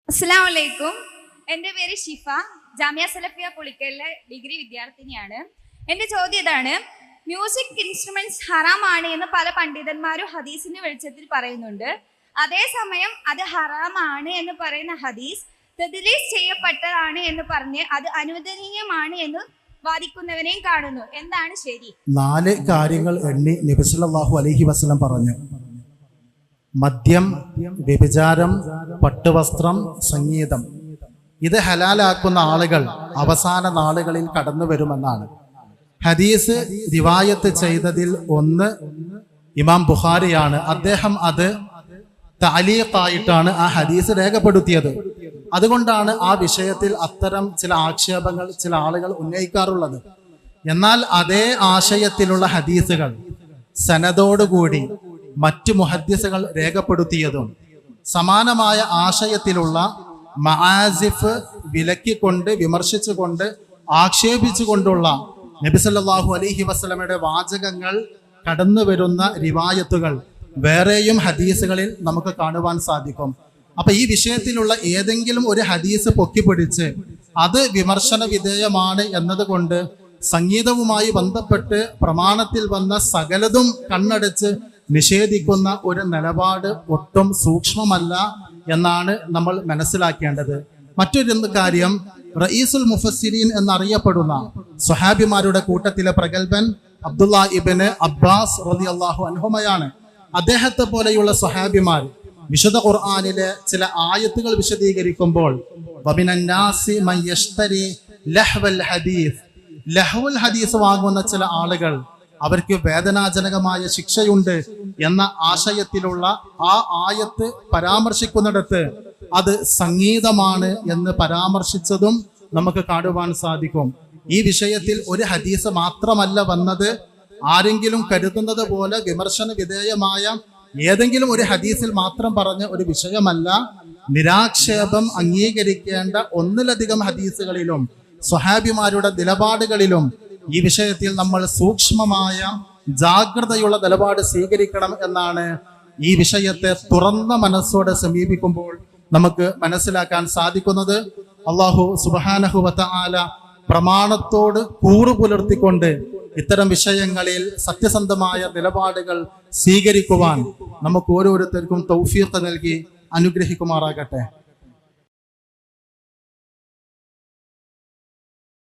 അസ്സലാമു അലൈക്കും. എൻ്റെ പേര് ഷിഫ. ജാമിയ സലഫിയ പുളിക്കലിലെ ഡിഗ്രി വിദ്യാർത്ഥിനിയാണ്. എൻ്റെ ചോദ്യം ഇതാണ്: മ്യൂസിക് ഇൻസ്ട്രുമെന്റ്സ് ഹറാമാണ് എന്ന് പല പണ്ഡിതന്മാരും ഹദീസിന്റെ വെളിച്ചത്തിൽ പറയുന്നുണ്ട്. അതേസമയം അത് ഹറാമാണ് എന്ന് പറയുന്ന ഹദീസ് തദ്ലീസ് ചെയ്യപ്പെട്ടതാണ് എന്ന് പറഞ്ഞ് അത് അനുവദനീയമാണ് എന്ന് വാദിക്കുന്നവരെയും കാണുന്നു. എന്താണ് ശരി? 4 കാര്യങ്ങൾ എണ്ണി നബി സല്ലല്ലാഹു അലൈഹി വസല്ലം പറഞ്ഞു. മദ്യം, വ്യഭിചാരം, പട്ടുവസ്ത്രം, സംഗീതം. ഇത് ഹലാലാക്കുന്ന ആളുകൾ അവസാന നാളുകളിൽ കടന്നു വരുമെന്നാണ്. ഹദീസ് റിവായത്ത് ചെയ്തതിൽ ഒന്ന് ഇമാം ബുഖാരിയാണ്. അദ്ദേഹം അത് തഅലീഖായിട്ടാണ് ആ ഹദീസ് രേഖപ്പെടുത്തിയത്. അതുകൊണ്ടാണ് ആ വിഷയത്തിൽ അത്തരം ചില ആക്ഷേപങ്ങൾ ചില ആളുകൾ ഉന്നയിക്കാറുള്ളത്. എന്നാൽ അതേ ആശയത്തിലുള്ള ഹദീസുകൾ സനദോടുകൂടി മറ്റു മുഹദ്ദിസുകൾ രേഖപ്പെടുത്തിയതും സമാനമായ ആശയത്തിലുള്ള മആസിഫ് വിലക്കിക്കൊണ്ട് വിമർശിച്ചുകൊണ്ട് ആക്ഷേപിച്ചുകൊണ്ടുള്ള നബി സല്ലല്ലാഹു അലൈഹി വസല്ലമയുടെ വാചകങ്ങൾ കടന്നു വരുന്ന റിവായത്തുകൾ വേറെയും ഹദീസുകളിൽ നമുക്ക് കാണുവാൻ സാധിക്കും. അപ്പൊ ഈ വിഷയത്തിലുള്ള ഏതെങ്കിലും ഒരു ഹദീസ് പൊക്കിപ്പിടിച്ച് അത് വിമർശന വിധേയമാണ് എന്നതുകൊണ്ട് സംഗീതവുമായി ബന്ധപ്പെട്ട് പ്രമാണത്തിൽ വന്ന സകലതും കണ്ണടച്ച് നിഷേധിക്കുന്ന ഒരു നിലപാട് ഒട്ടും സൂക്ഷ്മമല്ല എന്നാണ് നമ്മൾ മനസ്സിലാക്കേണ്ടത്. മറ്റൊരു കാര്യം, റഈസുൽ മുഫസ്സിരീൻ എന്നറിയപ്പെടുന്ന സ്വഹാബിമാരുടെ കൂട്ടത്തിലെ പ്രഗൽഭൻ അബ്ദുള്ള ഇബ്നു അബ്ബാസ് റളിയല്ലാഹു അൻഹുമയാണ്. അദ്ദേഹത്തെ പോലെയുള്ള സ്വഹാബിമാർ വിശുദ്ധ ഖുർആനിലെ ചില ആയത്തുകൾ വിശദീകരിക്കുമ്പോൾ വമിനന്നാസി മൻ യശ്തരി ലഹ്വൽ ഹദീസ്, ലഹ്വുൽ ഹദീസ് വാങ്ങുന്ന ചില ആളുകൾ അവർക്ക് വേദനാജനകമായ ശിക്ഷയുണ്ട് എന്ന ആശയത്തിലുള്ള ആ ആയത്ത് പരാമർശിക്കുന്നിടത്ത് അത് സംഗീതമാണ് എന്ന് പരാമർശിച്ചതും നമുക്ക് കാണുവാൻ സാധിക്കും. ഈ വിഷയത്തിൽ ഒരു ഹദീസ് മാത്രമല്ല വന്നത്. ആരെങ്കിലും കരുതുന്നത് പോലെ വിമർശന വിധേയമായ ഏതെങ്കിലും ഒരു ഹദീസിൽ മാത്രം പറഞ്ഞ ഒരു വിഷയമല്ല. നിരാക്ഷേപം അംഗീകരിക്കേണ്ട ഒന്നിലധികം ഹദീസുകളിലും സ്വഹാബിമാരുടെ നിലപാടുകളിലും ഈ വിഷയത്തിൽ നമ്മൾ സൂക്ഷ്മമായ ജാഗ്രതയുള്ള നിലപാട് സ്വീകരിക്കണം എന്നാണ് ഈ വിഷയത്തെ തുറന്ന മനസ്സോടെ സമീപിക്കുമ്പോൾ നമുക്ക് മനസ്സിലാക്കാൻ സാധിക്കുന്നത്. അല്ലാഹു സുബ്ഹാനഹു വ തആല പ്രമാണത്തോട് കൂറു പുലർത്തിക്കൊണ്ട് ഇത്തരം വിഷയങ്ങളിൽ സത്യസന്ധമായ നിലപാടുകൾ സ്വീകരിക്കുവാൻ നമുക്ക് ഓരോരുത്തർക്കും തൗഫീഖ് നൽകി അനുഗ്രഹിക്കുമാറാകട്ടെ.